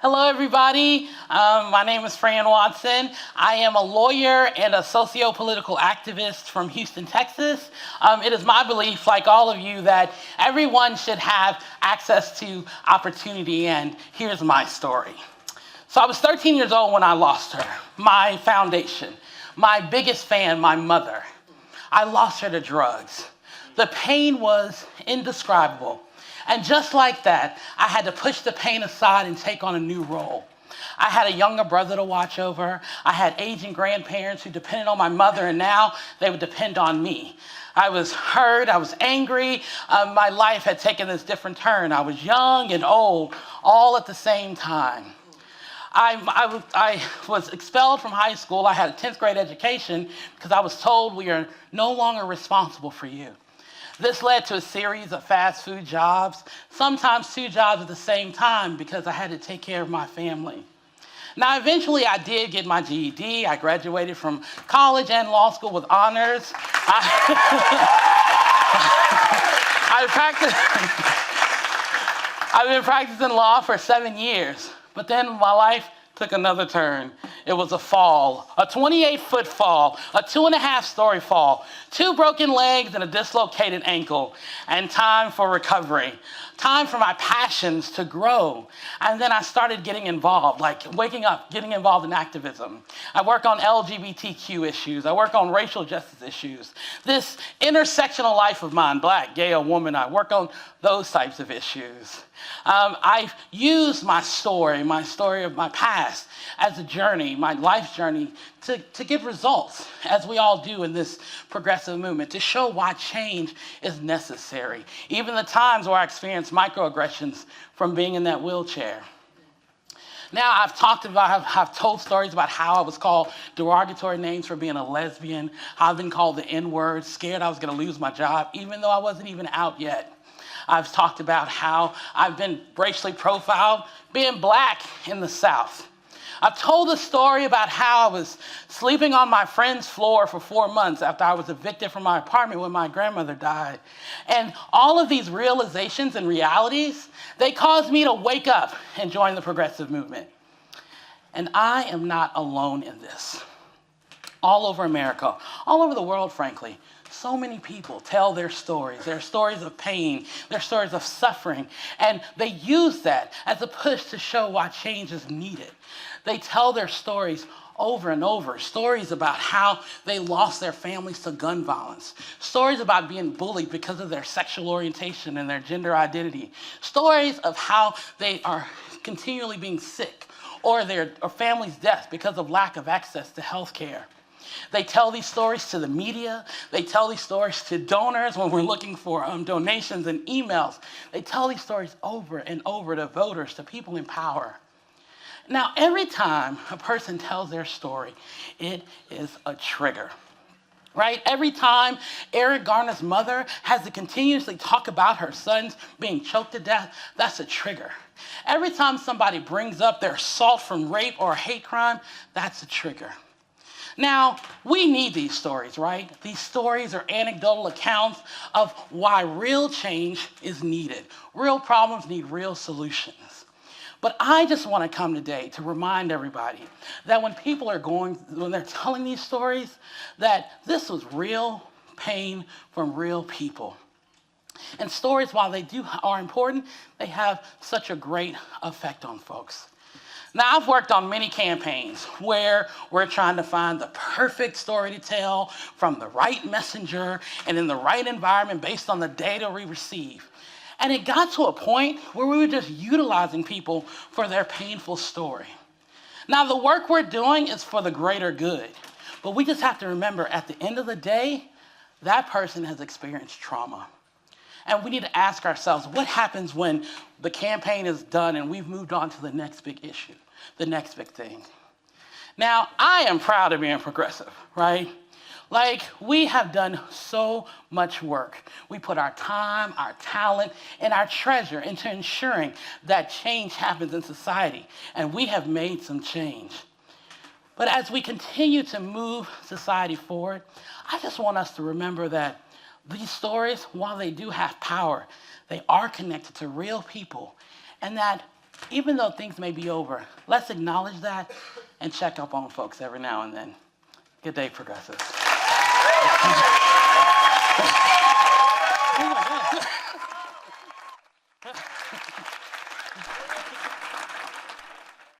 Hello, everybody. My name is Fran Watson. I am a lawyer and a socio-political activist from Houston, Texas. It is my belief, like all of you, that everyone should have access to opportunity, and here's my story. So I was 13 years old when I lost her, my foundation, my biggest fan, my mother. I lost her to drugs. The pain was indescribable. And just like that, I had to push the pain aside and take on a new role. I had a younger brother to watch over. I had aging grandparents who depended on my mother, and now they would depend on me. I was hurt, I was angry. My life had taken this different turn. I was young and old, all at the same time. I was expelled from high school. I had a 10th grade education because I was told we are no longer responsible for you. This led to a series of fast food jobs, sometimes 2 jobs at the same time because I had to take care of my family. Now, eventually I did get my GED. I graduated from college and law school with honors. I've been practicing law for 7 years, but then my life took another turn. It was a fall, a 28-foot fall, a 2.5-story fall, 2 broken legs and a dislocated ankle, and time for recovery, time for my passions to grow. And then I started getting involved, like waking up, getting involved in activism. I work on LGBTQ issues. I work on racial justice issues. This intersectional life of mine, black, gay, or woman, I work on those types of issues. I've used my story of my past as a journey, my life journey, to give results, as we all do in this progressive movement, to show why change is necessary, even the times where I experienced microaggressions from being in that wheelchair. Now, I've told stories about how I was called derogatory names for being a lesbian, how I've been called the N-word, scared I was going to lose my job, even though I wasn't even out yet. I've talked about how I've been racially profiled being black in the South. I've told a story about how I was sleeping on my friend's floor for 4 months after I was evicted from my apartment when my grandmother died. And all of these realizations and realities, they caused me to wake up and join the progressive movement. And I am not alone in this. All over America, all over the world, frankly, so many people tell their stories of pain, their stories of suffering, and they use that as a push to show why change is needed. They tell their stories over and over, stories about how they lost their families to gun violence, stories about being bullied because of their sexual orientation and their gender identity, stories of how they are continually being sick or their family's death because of lack of access to health care. They tell these stories to the media. They tell these stories to donors when we're looking for donations and emails. They tell these stories over and over to voters, to people in power. Now, every time a person tells their story, it is a trigger, right? Every time Eric Garner's mother has to continuously talk about her sons being choked to death, that's a trigger. Every time somebody brings up their assault from rape or a hate crime, that's a trigger. Now, we need these stories, right? These stories are anecdotal accounts of why real change is needed. Real problems need real solutions. But I just want to come today to remind everybody that when they're telling these stories, that this was real pain from real people. And stories, while they are important, they have such a great effect on folks. Now, I've worked on many campaigns where we're trying to find the perfect story to tell from the right messenger and in the right environment based on the data we receive. And it got to a point where we were just utilizing people for their painful story. Now, the work we're doing is for the greater good, but we just have to remember at the end of the day, that person has experienced trauma. And we need to ask ourselves, what happens when the campaign is done and we've moved on to the next big issue, the next big thing? Now, I am proud of being progressive, right? Like, we have done so much work. We put our time, our talent, and our treasure into ensuring that change happens in society, and we have made some change. But as we continue to move society forward, I just want us to remember that these stories, while they do have power, they are connected to real people, and that even though things may be over, let's acknowledge that and check up on folks every now and then. Good day, Progressives.